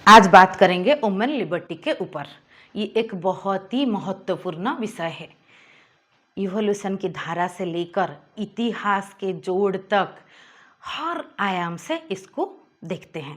आज बात करेंगे वुमेन लिबर्टी के ऊपर। ये एक बहुत ही महत्वपूर्ण विषय है। इवोल्यूशन की धारा से लेकर इतिहास के जोड़ तक हर आयाम से इसको देखते हैं।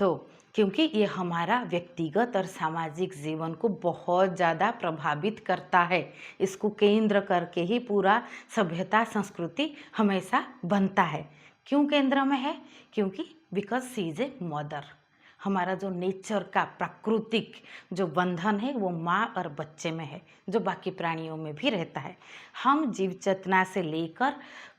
तो क्योंकि ये हमारा व्यक्तिगत और सामाजिक जीवन को बहुत ज़्यादा प्रभावित करता है, इसको केंद्र करके ही पूरा सभ्यता संस्कृति हमेशा बनता है। क्यों केंद्र में है? क्योंकि because she is a mother. हमारा जो नेचर का प्राकृतिक जो बंधन है वो माँ और बच्चे में है, जो बाकी प्राणियों में भी रहता है। हम जीव चेतना से लेकर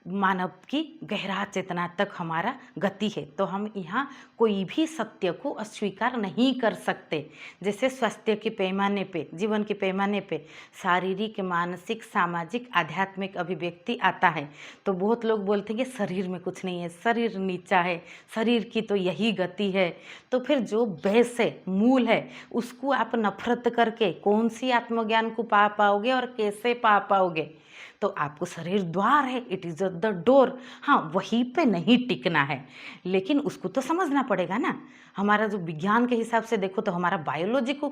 मानव की गहरा चेतना तक हमारा गति है, तो हम यहाँ कोई भी सत्य को अस्वीकार नहीं कर सकते। जैसे स्वास्थ्य के पैमाने पे, जीवन के पैमाने पे शारीरिक, मानसिक, सामाजिक, आध्यात्मिक अभिव्यक्ति आता है, तो बहुत लोग बोलते हैं कि शरीर में कुछ नहीं है, शरीर नीचा है, शरीर की तो यही गति है। तो फिर जो बेस है, मूल है, उसको आप नफरत करके कौन सी आत्मज्ञान को पा पाओगे और कैसे पा पाओगे? तो आपको शरीर द्वार है, इट इज़ द डोर। हाँ, वहीं पे नहीं टिकना है, लेकिन उसको तो समझना पड़ेगा ना। हमारा जो विज्ञान के हिसाब से देखो तो हमारा बायोलॉजी को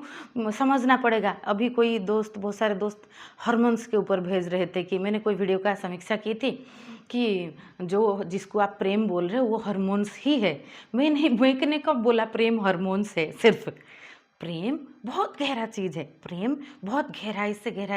समझना पड़ेगा। अभी कोई दोस्त, बहुत सारे दोस्त हार्मोन्स के ऊपर भेज रहे थे कि मैंने कोई वीडियो का समीक्षा की थी कि जो जिसको आप प्रेम बोल रहे हो वो हार्मोन्स ही है। मैंने कब बोला प्रेम हार्मोन्स है? सिर्फ प्रेम बहुत गहरा चीज़ है, प्रेम बहुत गहराई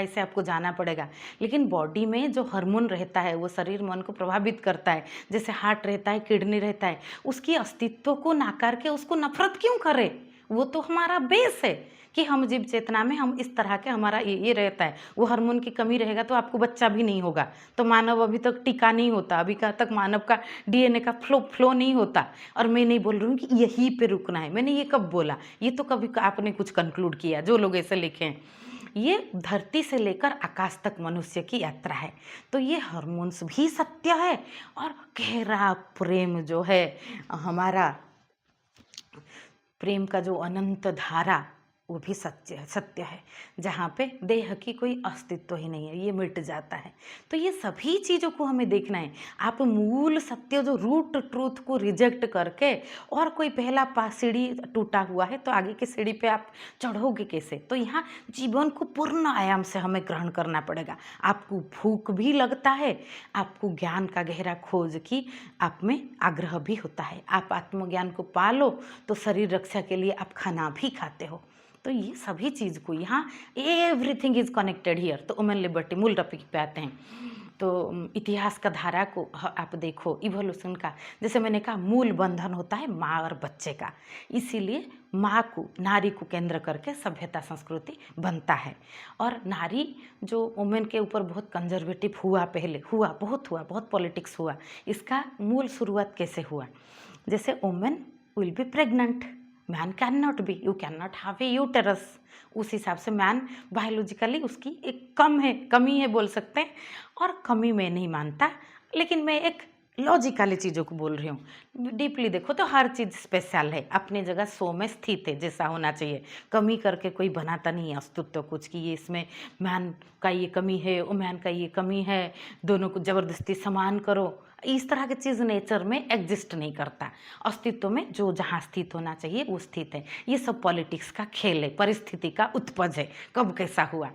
से आपको जाना पड़ेगा। लेकिन बॉडी में जो हार्मोन रहता है वो शरीर मन को प्रभावित करता है। जैसे हार्ट रहता है, किडनी रहता है, उसकी अस्तित्व को नाकार के उसको नफरत क्यों करें? वो तो हमारा बेस है कि हम जीव चेतना में हम इस तरह के हमारा ये रहता है। वो हार्मोन की कमी रहेगा तो आपको बच्चा भी नहीं होगा, तो मानव अभी तक टिका नहीं होता, अभी तक मानव का डीएनए का फ्लो नहीं होता। और मैं नहीं बोल रही हूँ कि यहीं पे रुकना है, मैंने ये कब बोला? ये तो कभी आपने कुछ कंक्लूड किया, जो लोग ऐसे लिखे हैं। ये धरती से लेकर आकाश तक मनुष्य की यात्रा है, तो ये हार्मोन्स भी सत्य है। और गहरा प्रेम जो है हमारा, प्रेम का जो अनंत धारा, वो भी सत्य है। जहाँ पे देह की कोई अस्तित्व ही नहीं है, ये मिट जाता है। तो ये सभी चीज़ों को हमें देखना है। आप मूल सत्य जो रूट ट्रूथ को रिजेक्ट करके और कोई पहला सीढ़ी टूटा हुआ है तो आगे की सीढ़ी पे आप चढ़ोगे कैसे? तो यहाँ जीवन को पूर्ण आयाम से हमें ग्रहण करना पड़ेगा। आपको भूख भी लगता है, आपको ज्ञान का गहरा खोज की आप में आग्रह भी होता है। आप आत्मज्ञान को पालो तो शरीर रक्षा के लिए आप खाना भी खाते हो। तो ये सभी चीज़ को यहाँ एवरीथिंग इज कनेक्टेड हियर। तो वुमेन लिबर्टी मूल टॉपिक पे आते हैं। तो इतिहास का धारा को आप देखो, इवोल्यूशन का, जैसे मैंने कहा, मूल बंधन होता है माँ और बच्चे का। इसीलिए माँ को, नारी को केंद्र करके सभ्यता संस्कृति बनता है। और नारी जो वुमेन के ऊपर बहुत कंजर्वेटिव हुआ, पहले बहुत पॉलिटिक्स हुआ। इसका मूल शुरुआत कैसे हुआ? जैसे women will be pregnant, man can not be, you can not have a uterus. उस हिसाब से मैन बायोलॉजिकली उसकी एक कमी है बोल सकते हैं। और कमी मैं नहीं मानता, लेकिन मैं एक लॉजिकली चीज़ों को बोल रही हूँ। डीपली देखो तो हर चीज़ स्पेशल है, अपनी जगह सो में स्थित है, जैसा होना चाहिए। कमी करके कोई बनाता नहीं है अस्तित्व कुछ कि ये इसमें मैन का ये कमी है, वुमेन का ये कमी है, दोनों को ज़बरदस्ती समान करो। इस तरह की चीज़ नेचर में एग्जिस्ट नहीं करता। अस्तित्व में जो जहाँ स्थित होना चाहिए वो स्थित है। ये सब पॉलिटिक्स का खेल है, परिस्थिति का उत्पज है, कब कैसा हुआ।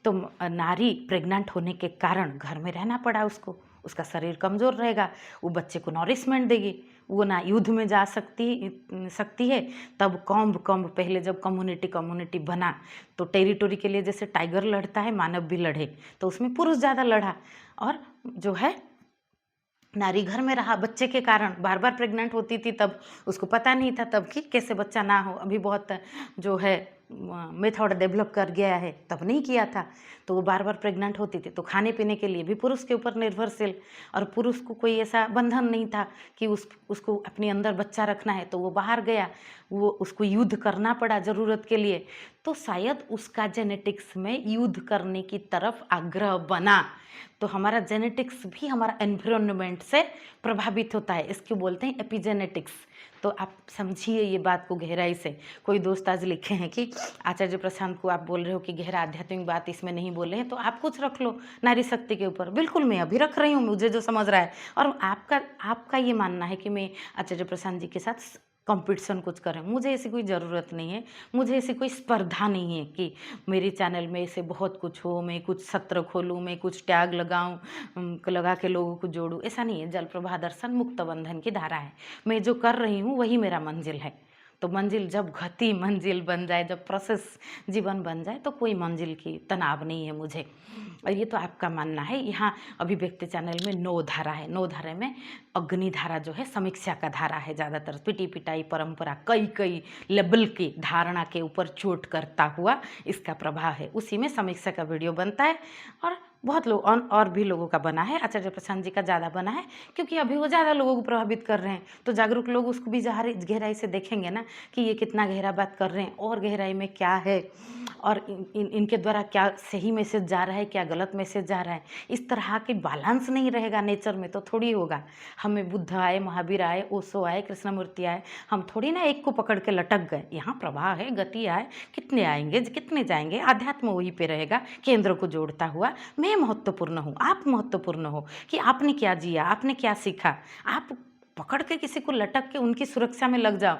तो नारी प्रेग्नेंट होने के कारण घर में रहना पड़ा उसको। उसका शरीर कमज़ोर रहेगा, वो बच्चे को नॉरिशमेंट देगी, वो ना युद्ध में जा सकती है। तब कॉम्ब पहले जब कम्युनिटी बना तो टेरिटोरी के लिए जैसे टाइगर लड़ता है, मानव भी लड़े, तो उसमें पुरुष ज़्यादा लड़ा। और जो है नारी घर में रहा बच्चे के कारण, बार बार प्रेग्नेंट होती थी, तब उसको पता नहीं था तब कि कैसे बच्चा ना हो। अभी बहुत जो है मेथड डेवलप कर गया है, तब नहीं किया था। तो वो बार बार प्रेग्नेंट होती थी, तो खाने पीने के लिए भी पुरुष के ऊपर निर्भरशील। और पुरुष को कोई ऐसा बंधन नहीं था कि उसको अपने अंदर बच्चा रखना है, तो वो बाहर गया, वो उसको युद्ध करना पड़ा ज़रूरत के लिए। तो शायद उसका जेनेटिक्स में युद्ध करने की तरफ आग्रह बना। तो हमारा जेनेटिक्स भी हमारा एनवायरनमेंट से प्रभावित होता है, इसको बोलते हैं एपिजेनेटिक्स। तो आप समझिए ये बात को गहराई से। कोई दोस्त आज लिखे हैं कि आचार्य प्रशांत को आप बोल रहे हो कि गहरा आध्यात्मिक बात इसमें नहीं बोले हैं, तो आप कुछ रख लो नारी शक्ति के ऊपर। बिल्कुल मैं अभी रख रही हूँ, मुझे जो समझ रहा है। और आपका ये मानना है कि मैं आचार्य प्रशांत जी के साथ कंपटीशन कुछ करें, मुझे ऐसी कोई ज़रूरत नहीं है। मुझे ऐसी कोई स्पर्धा नहीं है कि मेरे चैनल में ऐसे बहुत कुछ हो, मैं कुछ सत्र खोलूँ, मैं कुछ टैग लगाऊँ, लगा के लोगों को जोड़ूँ, ऐसा नहीं है। जल प्रभा दर्शन मुक्त बंधन की धारा है। मैं जो कर रही हूँ वही मेरा मंजिल है। तो मंजिल जब गति मंजिल बन जाए, जब प्रोसेस जीवन बन जाए, तो कोई मंजिल की तनाव नहीं है मुझे। और ये तो आपका मानना है। यहाँ अभिव्यक्ति चैनल में 9 धारा है। 9 धारा में अग्नि धारा जो है समीक्षा का धारा है। ज़्यादातर पिटी पिटाई परंपरा कई कई लेवल की धारणा के ऊपर चोट करता हुआ इसका प्रभाव है। उसी में समीक्षा का वीडियो बनता है और बहुत लोग और भी लोगों का बना है। आचार्य प्रशांत जी का ज़्यादा बना है क्योंकि अभी वो ज़्यादा लोगों को प्रभावित कर रहे हैं। तो जागरूक लोग उसको भी गहराई से देखेंगे ना कि ये कितना गहरा बात कर रहे हैं और गहराई में क्या है और इनके द्वारा क्या सही मैसेज जा रहा है, क्या गलत मैसेज जा रहा है। इस तरह के बैलेंस नहीं रहेगा नेचर में तो थोड़ी होगा। हमें बुद्ध आए, महावीर आए, ओशो आए, कृष्णमूर्ति आए, हम थोड़ी ना एक को पकड़ के लटक गए। यहाँ प्रवाह है, गति आए, कितने आएंगे कितने जाएंगे, आध्यात्म वहीं पे रहेगा केंद्र को जोड़ता हुआ। मैं महत्वपूर्ण हूँ, आप महत्वपूर्ण हो कि आपने क्या जिया, आपने क्या सीखा। आप पकड़ के किसी को लटक के उनकी सुरक्षा में लग जाओ।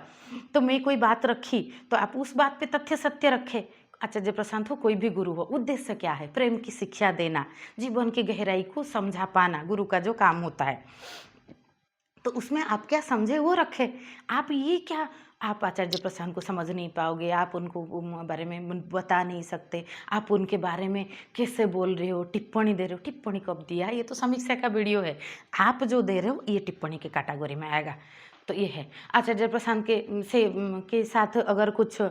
तो मैं कोई बात रखी तो आप उस बात पे तथ्य सत्य रखे। आचार्य प्रशांत हो, कोई भी गुरु हो, उद्देश्य क्या है? प्रेम की शिक्षा देना, जीवन की गहराई को समझा पाना, गुरु का जो काम होता है। तो उसमें आप क्या समझे वो रखे। आप ये क्या, आप आचार्य प्रशांत को समझ नहीं पाओगे, आप उनको बारे में बता नहीं सकते, आप उनके बारे में कैसे बोल रहे हो, टिप्पणी दे रहे हो। टिप्पणी कब दिया? ये तो समीक्षा का वीडियो है। आप जो दे रहे हो ये टिप्पणी के कैटेगरी में आएगा। तो ये है आचार्य प्रशांत के साथ अगर कुछ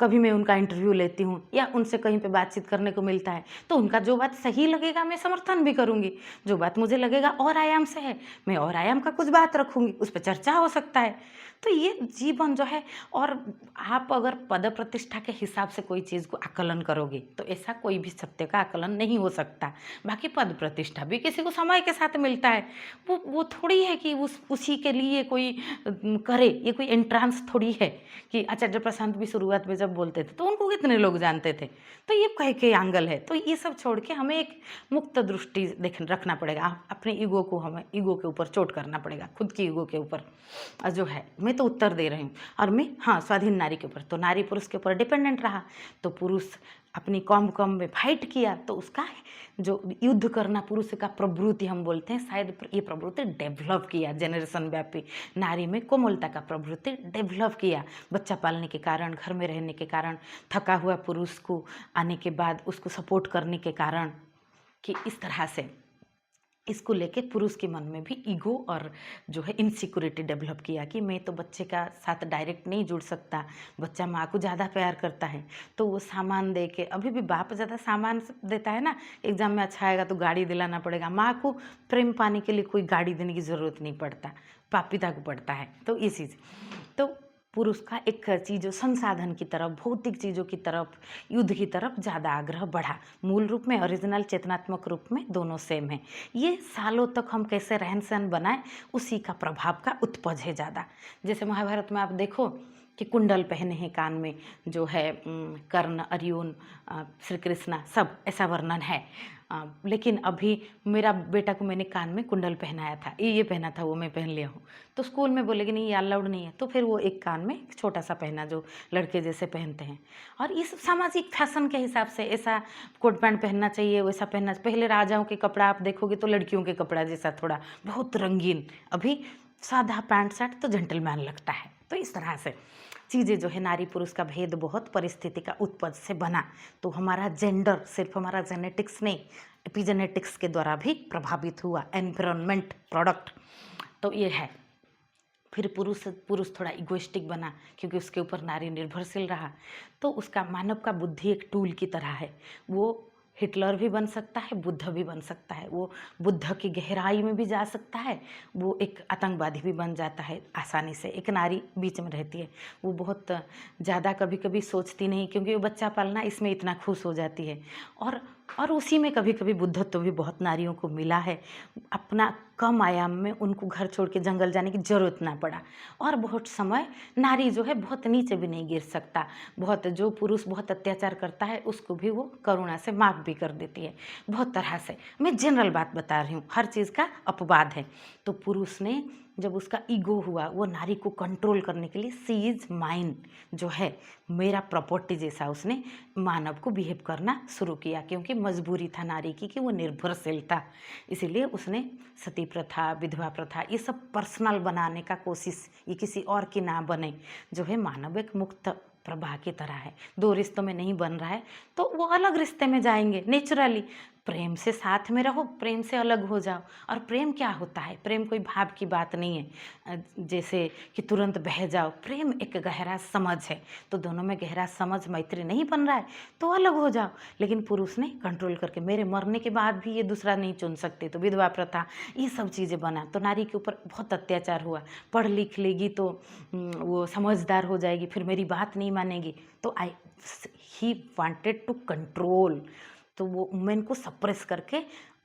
कभी मैं उनका इंटरव्यू लेती हूँ या उनसे कहीं पे बातचीत करने को मिलता है तो उनका जो बात सही लगेगा मैं समर्थन भी करूँगी। जो बात मुझे लगेगा और आयाम से है मैं और आयाम का कुछ बात रखूँगी, उस पर चर्चा हो सकता है। तो ये जीवन जो है, और आप अगर पद प्रतिष्ठा के हिसाब से कोई चीज़ को आकलन करोगे तो ऐसा कोई भी सत्य का आकलन नहीं हो सकता। बाकी पद प्रतिष्ठा भी किसी को समय के साथ मिलता है। वो थोड़ी है कि उसी के लिए कोई करे, ये कोई एंट्रांस थोड़ी है कि आचार्य प्रशांत भी शुरुआत में जब बोलते थे तो उनको कितने लोग जानते थे। तो ये कह के एंगल है। तो ये सब छोड़ के हमें एक मुक्त दृष्टि रखना पड़ेगा। अपने ईगो को हमें ईगो के ऊपर चोट करना पड़ेगा, खुद की ईगो के ऊपर जो है। मैं तो उत्तर दे रही हूँ और मैं स्वाधीन नारी के ऊपर, तो नारी पुरुष के ऊपर डिपेंडेंट रहा। तो पुरुष अपनी कौम में फाइट किया तो उसका जो युद्ध करना पुरुष का प्रवृत्ति हम बोलते हैं, शायद ये प्रवृत्ति डेवलप किया जनरेशन व्यापी। नारी में कोमलता का प्रवृत्ति डेवलप किया। बच्चा पालने के कारण, घर में रहने के कारण, थका हुआ पुरुष को आने के बाद उसको सपोर्ट करने के कारण, कि इस तरह से इसको लेके पुरुष के मन में भी ईगो और जो है इनसिक्योरिटी डेवलप किया कि मैं तो बच्चे का साथ डायरेक्ट नहीं जुड़ सकता। बच्चा माँ को ज़्यादा प्यार करता है तो वो सामान दे के, अभी भी बाप ज़्यादा सामान देता है ना, एग्जाम में अच्छा आएगा तो गाड़ी दिलाना पड़ेगा। माँ को प्रेम पाने के लिए कोई गाड़ी देने की ज़रूरत नहीं पड़ता, बाप पिता को पड़ता है। तो ये चीज़, तो पुरुष का एक चीज़ों संसाधन की तरफ, भौतिक चीज़ों की तरफ, युद्ध की तरफ ज़्यादा आग्रह बढ़ा। मूल रूप में ओरिजिनल चेतनात्मक रूप में दोनों सेम है। ये सालों तक हम कैसे रहन सहन बनाए उसी का प्रभाव का उत्पज है ज़्यादा। जैसे महाभारत में आप देखो कि कुंडल पहने हैं कान में, जो है कर्ण, अर्जुन, श्री कृष्णा, सब ऐसा वर्णन है। लेकिन अभी मेरा बेटा को मैंने कान में कुंडल पहनाया था, ये पहना था, वो मैं पहन लिया हूँ। तो स्कूल में बोलेगी नहीं ये अलाउड नहीं है, तो फिर वो एक कान में छोटा सा पहना जो लड़के जैसे पहनते हैं। और इस सामाजिक फैशन के हिसाब से ऐसा कोट पैंट पहनना चाहिए, वैसा पहनना। पहले राजाओं के कपड़ा आप देखोगे तो लड़कियों के कपड़ा जैसा थोड़ा बहुत रंगीन, अभी सादा पैंट शर्ट तो जेंटलमैन लगता है। तो इस तरह से चीज़ें जो है, नारी पुरुष का भेद बहुत परिस्थिति का उत्पत्त से बना। तो हमारा जेंडर सिर्फ हमारा जेनेटिक्स नहीं, एपिजेनेटिक्स के द्वारा भी प्रभावित हुआ, एनवायरनमेंट प्रोडक्ट। तो ये है। फिर पुरुष थोड़ा इगोइस्टिक बना क्योंकि उसके ऊपर नारी निर्भरशील रहा। तो उसका मानव का बुद्धि एक टूल की तरह है। वो हिटलर भी बन सकता है, बुद्ध भी बन सकता है, वो बुद्ध की गहराई में भी जा सकता है, वो एक आतंकवादी भी बन जाता है आसानी से। एक नारी बीच में रहती है, वो बहुत ज़्यादा कभी कभी सोचती नहीं क्योंकि वो बच्चा पालना इसमें इतना खुश हो जाती है। और उसी में कभी कभी बुद्धत्व भी बहुत नारियों को मिला है। अपना कम आयाम में उनको घर छोड़ के जंगल जाने की ज़रूरत ना पड़ा। और बहुत समय नारी जो है बहुत नीचे भी नहीं गिर सकता। बहुत जो पुरुष बहुत अत्याचार करता है उसको भी वो करुणा से माफ़ भी कर देती है, बहुत तरह से। मैं जनरल बात बता रही हूँ, हर चीज़ का अपवाद है। तो पुरुष ने जब उसका ईगो हुआ, वो नारी को कंट्रोल करने के लिए सी इज माइन, जो है मेरा प्रॉपर्टी जैसा उसने मानव को बिहेव करना शुरू किया, क्योंकि मजबूरी था नारी की कि वो निर्भरशील था। इसीलिए उसने सती प्रथा, विधवा प्रथा, ये सब पर्सनल बनाने का कोशिश, ये किसी और की ना बने, जो है मानव एक मुक्त प्रवाह की तरह है। दो रिश्तों में नहीं बन रहा है तो वो अलग रिश्ते में जाएंगे नेचुरली। प्रेम से साथ में रहो, प्रेम से अलग हो जाओ। और प्रेम क्या होता है? प्रेम कोई भाव की बात नहीं है जैसे कि तुरंत बह जाओ। प्रेम एक गहरा समझ है, तो दोनों में गहरा समझ मैत्री नहीं बन रहा है तो अलग हो जाओ। लेकिन पुरुष ने कंट्रोल करके मेरे मरने के बाद भी ये दूसरा नहीं चुन सकते, तो विधवा प्रथा, ये सब चीज़ें बना, तो नारी के ऊपर बहुत अत्याचार हुआ। पढ़ लिख लेगी तो वो समझदार हो जाएगी, फिर मेरी बात नहीं मानेगी, तो ही वांटेड टू कंट्रोल। तो वो वुमेन को सप्रेस करके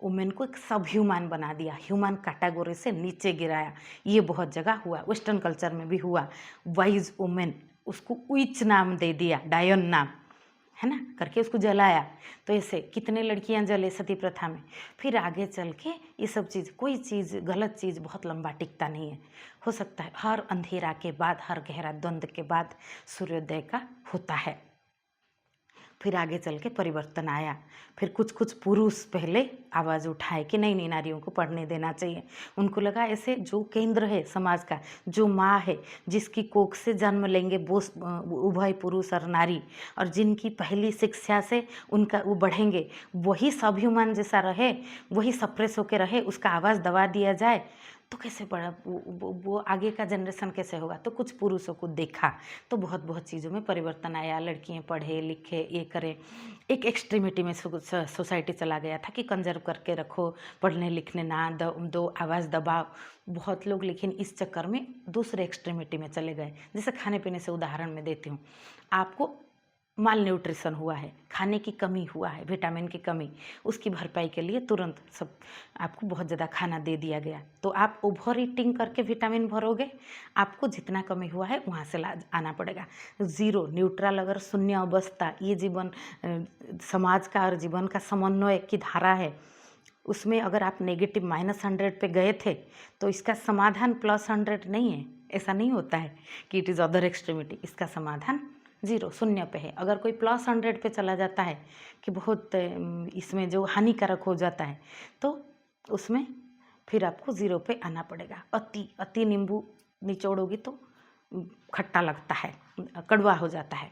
वुमेन को एक सब ह्यूमन बना दिया, ह्यूमन कैटेगरी से नीचे गिराया। ये बहुत जगह हुआ, वेस्टर्न कल्चर में भी हुआ। वाइज वुमेन, उसको विच नाम दे दिया, डायन नाम है ना, करके उसको जलाया। तो ऐसे कितने लड़कियां जले सती प्रथा में। फिर आगे चल के ये सब चीज़, कोई चीज़ गलत चीज़ बहुत लंबा टिकता नहीं है। हो सकता है हर अंधेरा के बाद, हर गहरा द्वंद्व के बाद सूर्योदय का होता है। फिर आगे चल के परिवर्तन आया। फिर कुछ कुछ पुरुष पहले आवाज़ उठाए कि नहीं नहीं, नारियों को पढ़ने देना चाहिए। उनको लगा ऐसे जो केंद्र है समाज का, जो माँ है, जिसकी कोख से जन्म लेंगे वो उभय पुरुष और नारी, और जिनकी पहली शिक्षा से उनका वो बढ़ेंगे, वही सब ह्यूमन जैसा रहे, वही सप्रेस होकर रहे, उसका आवाज़ दबा दिया जाए तो कैसे बढ़ा वो आगे का जनरेशन कैसे होगा। तो कुछ पुरुषों को देखा तो बहुत बहुत चीज़ों में परिवर्तन आया। लड़कियां पढ़े लिखे, ये करें। एक एक्सट्रीमिटी में सोसाइटी चला गया था कि कंजर्व करके रखो, पढ़ने लिखने ना दो, आवाज़ दबाओ बहुत लोग। लेकिन इस चक्कर में दूसरे एक्सट्रीमिटी में चले गए। जैसे खाने पीने से उदाहरण मैं देती हूँ, आपको माल न्यूट्रिशन हुआ है, खाने की कमी हुआ है, विटामिन की कमी, उसकी भरपाई के लिए तुरंत सब आपको बहुत ज़्यादा खाना दे दिया गया, तो आप ओवर ईटिंग करके विटामिन भरोगे। आपको जितना कमी हुआ है वहाँ से आना पड़ेगा। ज़ीरो न्यूट्रल, अगर शून्य अवस्था, ये जीवन समाज का और जीवन का समन्वय की धारा है, उसमें अगर आप नेगेटिव -100 पे गए थे तो इसका समाधान +100 नहीं है। ऐसा नहीं होता है कि इट इज़ अदर एक्सट्रीमिटी। इसका समाधान 0 शून्य पे है। अगर कोई +100 पे चला जाता है कि बहुत इसमें जो हानिकारक हो जाता है, तो उसमें फिर आपको 0 पे आना पड़ेगा। अति नींबू निचोड़ोगी तो खट्टा लगता है, कड़वा हो जाता है,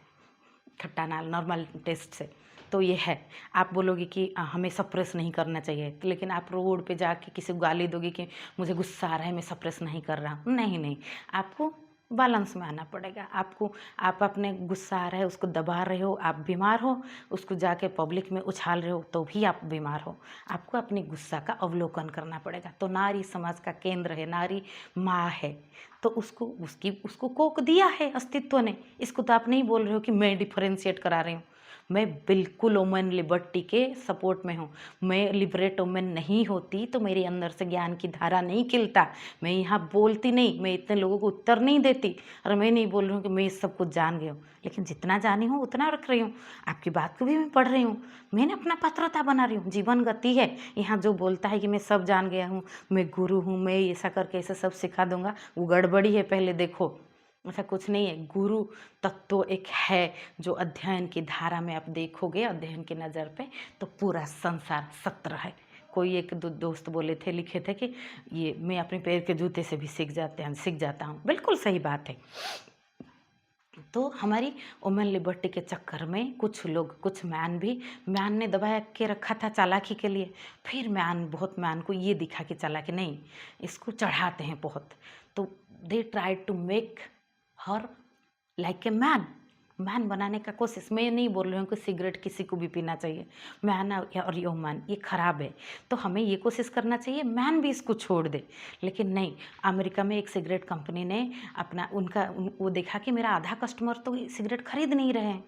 खट्टा ना नॉर्मल टेस्ट से। तो ये है, आप बोलोगे कि हमें सप्रेस नहीं करना चाहिए, लेकिन आप रोड पे जाके किसी को गाली दोगे कि मुझे गुस्सा आ रहा है, मैं सप्रेस नहीं कर रहा हूँ। नहीं नहीं, आपको बैलेंस में आना पड़ेगा। आप अपने गुस्सा आ रहा है उसको दबा रहे हो, आप बीमार हो। उसको जाके पब्लिक में उछाल रहे हो तो भी आप बीमार हो। आपको अपने गुस्सा का अवलोकन करना पड़ेगा। तो नारी समाज का केंद्र है, नारी माँ है, तो उसको कोक दिया है अस्तित्व ने। इसको तो आप नहीं बोल रहे हो कि मैं डिफरेंशिएट करा रही हूँ। मैं बिल्कुल वुमेन लिबर्टी के सपोर्ट में हूँ। मैं लिबरेट वुमेन नहीं होती तो मेरे अंदर से ज्ञान की धारा नहीं खिलता। मैं यहाँ बोलती नहीं, मैं इतने लोगों को उत्तर नहीं देती, और मैं नहीं बोल रही हूँ कि मैं इस सब कुछ जान गई हूँ, लेकिन जितना जानी हूँ उतना रख रही हूँ। आपकी बात को भी मैं पढ़ रही हूँ, मैंने अपना पात्रता बना रही हूँ। जीवन गति है। यहाँ जो बोलता है कि मैं सब जान गया हूँ, मैं गुरु हूँ, मैं ऐसा करके ऐसा सब सिखा दूंगा, वो गड़बड़ी है। पहले देखो, ऐसा कुछ नहीं है। गुरु तत्व एक है जो अध्ययन की धारा में आप देखोगे, अध्ययन की नज़र पे, तो पूरा संसार सत्र है। कोई एक दोस्त बोले थे, लिखे थे कि ये मैं अपने पैर के जूते से भी सीख जाता हूँ। बिल्कुल सही बात है। तो हमारी वुमेन लिबर्टी के चक्कर में कुछ लोग, कुछ मैन ने दबाया के रखा था चालाकी के लिए। फिर मैन को ये दिखा कि चालाकी नहीं, इसको चढ़ाते हैं बहुत, तो they try to make her like a man बनाने का कोशिश। मैं नहीं बोल रही हूँ कि सिगरेट किसी को भी पीना चाहिए, मैन और यो मैन ये खराब है, तो हमें ये कोशिश करना चाहिए मैन भी इसको छोड़ दे। लेकिन नहीं, अमेरिका में एक सिगरेट कंपनी ने वो देखा कि मेरा आधा कस्टमर तो सिगरेट खरीद नहीं रहे हैं,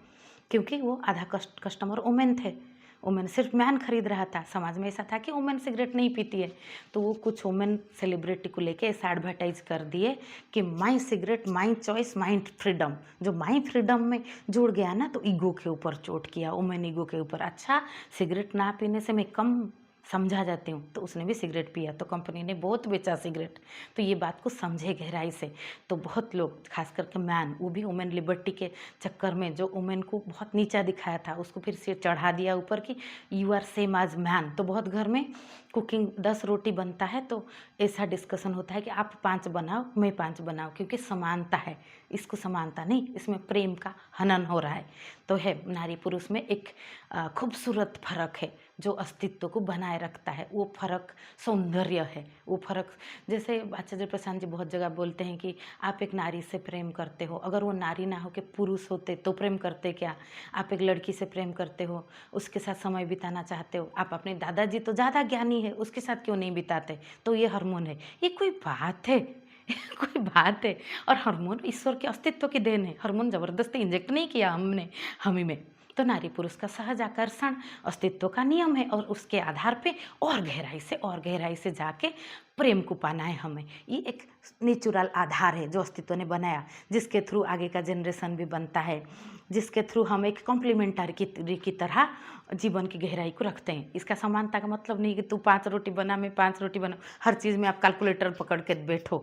क्योंकि वो आधा कस्टमर वुमेन थे। वुमेन सिर्फ मैन खरीद रहा था। समाज में ऐसा था कि वुमेन सिगरेट नहीं पीती है, तो वो कुछ वुमेन सेलिब्रिटी को लेके ऐसा एडवर्टाइज कर दिए कि my cigarette, my choice, my freedom. जो माई फ्रीडम में जुड़ गया ना, तो ईगो के ऊपर चोट किया, वुमेन ईगो के ऊपर। अच्छा, सिगरेट ना पीने से मैं कम समझा जाती हूँ, तो उसने भी सिगरेट पिया तो कंपनी ने बहुत बेचा सिगरेट। तो ये बात को समझे गहराई से। तो बहुत लोग खास करके मैन, वो भी वुमेन लिबर्टी के चक्कर में जो वुमेन को बहुत नीचा दिखाया था उसको फिर से चढ़ा दिया ऊपर कि you are same as man. तो बहुत घर में कुकिंग 10 रोटी बनता है तो ऐसा डिस्कशन होता है कि आप 5 बनाओ मैं 5 बनाओ, क्योंकि समानता है। इसको समानता नहीं, इसमें प्रेम का हनन हो रहा है। तो है नारी पुरुष में एक खूबसूरत फर्क है जो अस्तित्व को बनाए रखता है। वो फर्क सौंदर्य है। वो फर्क जैसे आचार्य प्रशांत जी बहुत जगह बोलते हैं कि आप एक नारी से प्रेम करते हो, अगर वो नारी ना हो के पुरुष होते तो प्रेम करते क्या। आप एक लड़की से प्रेम करते हो, उसके साथ समय बिताना चाहते हो, आप अपने दादाजी तो ज़्यादा ज्ञानी है उसके साथ क्यों नहीं बिताते, तो ये हार्मोन है। ये कोई बात है? कोई बात है? और हार्मोन ईश्वर के अस्तित्व की देन है। हार्मोन ज़बरदस्ती इंजेक्ट नहीं किया हमने हमी में। तो नारी पुरुष का सहज आकर्षण अस्तित्व का नियम है, और उसके आधार पे और गहराई से जाके प्रेम को पाना है हमें। ये एक नेचुरल आधार है जो अस्तित्व ने बनाया, जिसके थ्रू आगे का जनरेशन भी बनता है, जिसके थ्रू हम एक कॉम्प्लीमेंटरी की तरह जीवन की गहराई को रखते हैं। इसका समानता का मतलब नहीं कि तू 5 रोटी बना मैं 5 रोटी बना, हर चीज़ में आप कैलकुलेटर पकड़ के बैठो।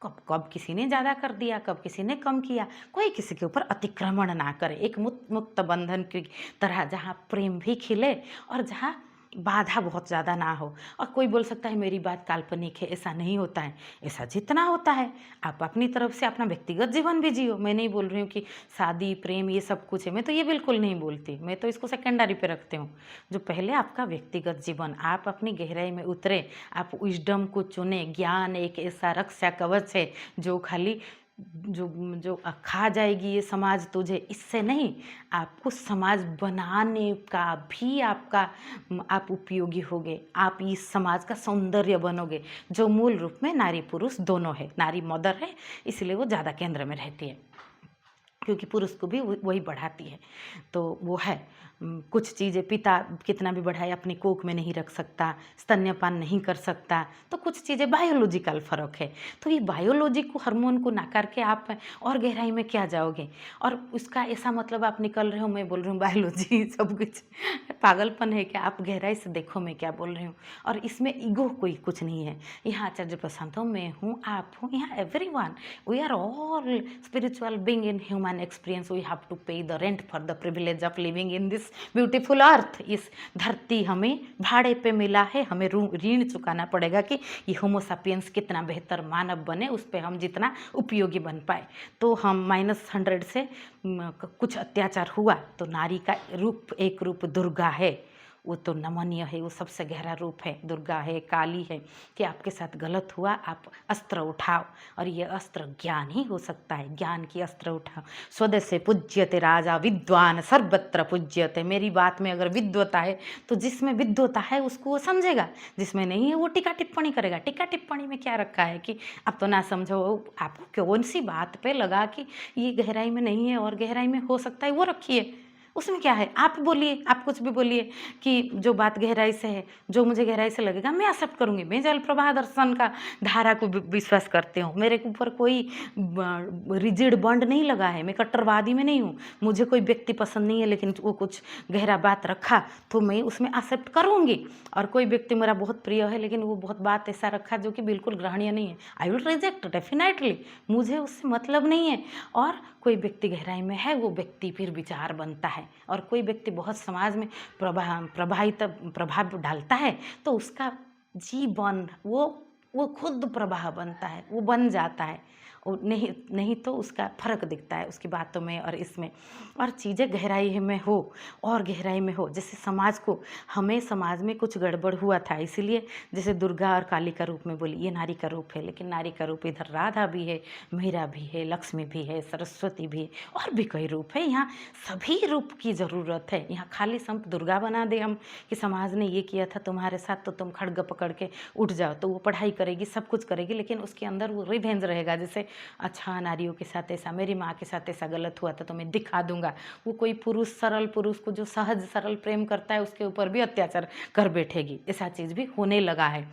कब कब किसी ने ज़्यादा कर दिया, कब किसी ने कम किया। कोई किसी के ऊपर अतिक्रमण ना करे, एक मुक्त बंधन की तरह जहाँ प्रेम भी खिले और जहाँ बाधा बहुत ज़्यादा ना हो। और कोई बोल सकता है मेरी बात काल्पनिक है, ऐसा नहीं होता है। ऐसा जितना होता है आप अपनी तरफ से अपना व्यक्तिगत जीवन भी जियो। मैं नहीं बोल रही हूँ कि शादी प्रेम ये सब कुछ है, मैं तो ये बिल्कुल नहीं बोलती। मैं तो इसको सेकेंडरी पे रखती हूँ। जो पहले आपका व्यक्तिगत जीवन, आप अपनी गहराई में उतरे, आप विजडम को चुने। ज्ञान एक ऐसा रक्षा कवच है जो खाली जो जो खा जाएगी ये समाज तुझे, इससे नहीं, आपको समाज बनाने का भी आप उपयोगी होगे। आप इस समाज का सौंदर्य बनोगे, जो मूल रूप में नारी पुरुष दोनों है। नारी मदर है इसलिए वो ज़्यादा केंद्र में रहती है, क्योंकि पुरुष को भी वही बढ़ाती है। तो वो है कुछ चीज़ें पिता कितना भी बढ़ाए अपनी कोख में नहीं रख सकता, स्तन्यपान नहीं कर सकता। तो कुछ चीज़ें बायोलॉजिकल फ़र्क है। तो ये बायोलॉजी को, हार्मोन को नकार के आप और गहराई में क्या जाओगे। और उसका ऐसा मतलब आप निकल रहे हो मैं बोल रही हूँ बायोलॉजी सब कुछ पागलपन है क्या। आप गहराई से देखो मैं क्या बोल रही हूँ। और इसमें ईगो कोई कुछ नहीं है। यहाँ आचार्य प्रशांत हो, मैं हूँ, आप हो, यहाँ everyone, we are all spiritual being in human experience. We have to pay the rent for the privilege of living in this beautiful earth. इस धरती हमें भाड़े पे मिला है, हमें ऋण चुकाना पड़ेगा कि ये होमोसापियंस कितना बेहतर मानव बने, उस पर हम जितना उपयोगी बन पाए। तो हम -100 से कुछ अत्याचार हुआ तो नारी का रूप, एक रूप दुर्गा है, वो तो नमनीय है, वो सबसे गहरा रूप है। दुर्गा है, काली है कि आपके साथ गलत हुआ आप अस्त्र उठाओ, और ये अस्त्र ज्ञान ही हो सकता है। ज्ञान की अस्त्र उठाओ। स्वदेशे पूज्यते राजा विद्वान सर्वत्र पूज्यते। मेरी बात में अगर विद्वता है तो जिसमें विद्वता है उसको वो समझेगा, जिसमें नहीं है वो टीका टिप्पणी करेगा। टीका टिप्पणी में क्या रखा है कि आप तो ना समझो, आपको कौन सी बात पे लगा कि ये गहराई में नहीं है और गहराई में हो सकता है, वो रखिए। उसमें क्या है, आप बोलिए, आप कुछ भी बोलिए कि जो बात गहराई से है, जो मुझे गहराई से लगेगा मैं एक्सेप्ट करूँगी। मैं जल प्रवाह दर्शन का धारा को विश्वास करती हूँ। मेरे ऊपर कोई रिजिड बॉन्ड नहीं लगा है, मैं कट्टरवादी में नहीं हूँ। मुझे कोई व्यक्ति पसंद नहीं है लेकिन वो कुछ गहरा बात रखा तो मैं उसमें एक्सेप्ट करूँगी। और कोई व्यक्ति मेरा बहुत प्रिय है लेकिन वो बहुत बात ऐसा रखा जो कि बिल्कुल ग्रहणीय नहीं है, आई विल रिजेक्ट डेफिनेटली। मुझे उससे मतलब नहीं है। और कोई व्यक्ति गहराई में है, वो व्यक्ति फिर विचार बनता है। और कोई व्यक्ति बहुत समाज में प्रभाव डालता है तो उसका जीवन वो खुद प्रवाह बनता है, वो बन जाता है। और नहीं तो उसका फ़र्क दिखता है उसकी बातों में और इसमें। और चीज़ें गहराई में हो और गहराई में हो। जैसे समाज को, हमें समाज में कुछ गड़बड़ हुआ था, इसीलिए जैसे दुर्गा और काली का रूप में बोली, ये नारी का रूप है, लेकिन नारी का रूप इधर राधा भी है, मीरा भी है, लक्ष्मी भी है, सरस्वती भी है, और भी कई रूप है। यहाँ सभी रूप की ज़रूरत है। यहाँ खाली संत दुर्गा बना दे हम कि समाज ने ये किया था तुम्हारे साथ तो तुम खड्ग पकड़ के उठ जाओ, तो वो पढ़ाई करेगी, सब कुछ करेगी, लेकिन उसके अंदर वो रिवेंज रहेगा। जैसे अच्छा नारियों के साथ ऐसा, मेरी माँ के साथ ऐसा गलत हुआ था तो मैं दिखा दूंगा। वो कोई पुरुष, सरल पुरुष को जो सहज सरल प्रेम करता है उसके ऊपर भी अत्याचार कर बैठेगी, ऐसा चीज़ भी होने लगा है।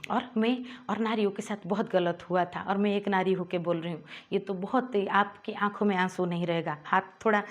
और नारियों के साथ बहुत गलत हुआ था, और मैं एक नारी होकर बोल रही हूँ। ये तो बहुत, आपकी आंखों में आंसू नहीं रहेगा, हाथ थोड़ा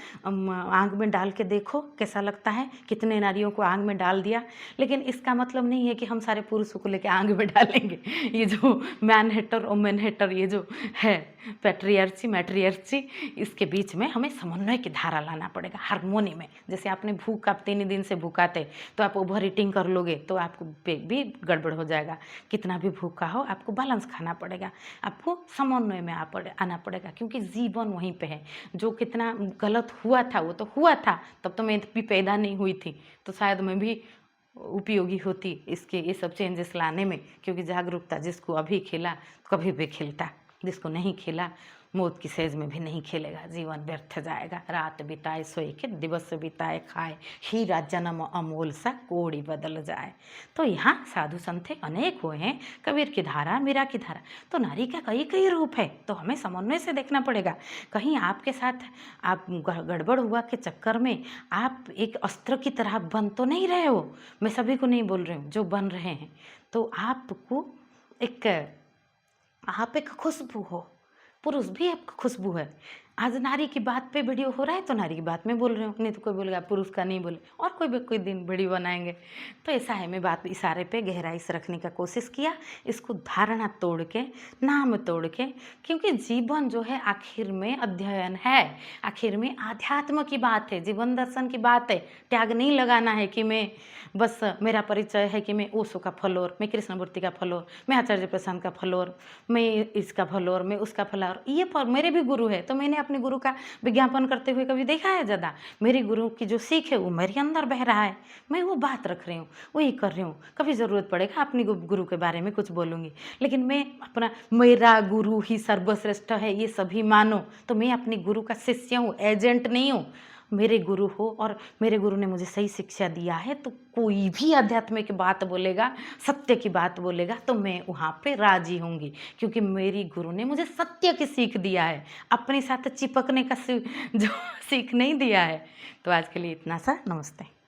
आग में डाल के देखो कैसा लगता है, कितने नारियों को आग में डाल दिया। लेकिन इसका मतलब नहीं है कि हम सारे पुरुषों को लेकर आग में डालेंगे। ये जो मैन हेटर और मैन हेटर, ये जो है पैट्रियर्ची मैट्रियर्ची, इसके बीच में हमें समन्वय की धारा लाना पड़ेगा, हार्मोनी में। जैसे आपने भूख, आप 3 दिन से भूखा थे तो आप ओवर ईटिंग कर लोगे तो आपको पेट भी गड़बड़ हो जाएगा। कितना भी भूखा हो आपको बैलेंस खाना पड़ेगा, आपको समन्वय में आना पड़ेगा, क्योंकि जीवन वहीं पे है। जो कितना गलत हुआ था वो तो हुआ था, तब तो मैं भी पैदा नहीं हुई थी, तो शायद मैं भी उपयोगी होती इसके ये सब चेंजेस लाने में। क्योंकि जागरूकता जिसको अभी खिला कभी भी खिलता, जिसको नहीं खिला मौत की सेज में भी नहीं खेलेगा, जीवन व्यर्थ जाएगा। रात बिताए सोए के, दिवस बिताए खाए, हीरा जन्म अमोल सा कोड़ी बदल जाए। तो यहाँ साधु संत अनेक हुए हैं, कबीर की धारा, मीरा की धारा। तो नारी का कई कई रूप है, तो हमें समन्वय से देखना पड़ेगा। कहीं आपके साथ आप गड़बड़ हुआ के चक्कर में आप एक अस्त्र की तरह बन तो नहीं रहे हो। मैं सभी को नहीं बोल रही हूँ, जो बन रहे हैं, तो आपको आप एक खुशबू हो, पुरुष भी एक खुशबू है। आज नारी की बात पे वीडियो हो रहा है तो नारी की बात में बोल रही हूँ, नहीं तो कोई बोलेगा पुरुष का नहीं बोले, और कोई दिन वीडियो बनाएंगे। तो ऐसा है, मैं बात इशारे पे गहराई से रखने का कोशिश किया, इसको धारणा तोड़ के, नाम तोड़ के। क्योंकि जीवन जो है आखिर में अध्ययन है, आखिर में आध्यात्म की बात है, जीवन दर्शन की बात है। टैग नहीं लगाना है कि मैं बस, मेरा परिचय है कि मैं ओशो का फॉलोअर, मैं कृष्णमूर्ति का फॉलोअर, मैं आचार्य प्रशांत का फॉलोअर, मैं इसका फॉलोअर, मैं उसका फॉलोअर। ये मेरे भी गुरु है, तो मैंने अपने गुरु का विज्ञापन करते हुए कभी देखा है ज़्यादा? मेरे गुरु की जो सीख है वो मेरे अंदर बह रहा है, मैं वो बात रख रही हूँ, वही कर रही हूँ। कभी ज़रूरत पड़ेगा अपने गुरु के बारे में कुछ बोलूँगी, लेकिन मैं अपना, मेरा गुरु ही सर्वश्रेष्ठ है ये सभी मानो, तो मैं अपने गुरु का शिष्य हूँ, एजेंट नहीं हूँ। मेरे गुरु हो और मेरे गुरु ने मुझे सही शिक्षा दिया है, तो कोई भी अध्यात्म की बात बोलेगा, सत्य की बात बोलेगा, तो मैं वहाँ पे राजी होंगी, क्योंकि मेरी गुरु ने मुझे सत्य की सीख दिया है, अपने साथ चिपकने का जो सीख नहीं दिया है। तो आज के लिए इतना सा, नमस्ते।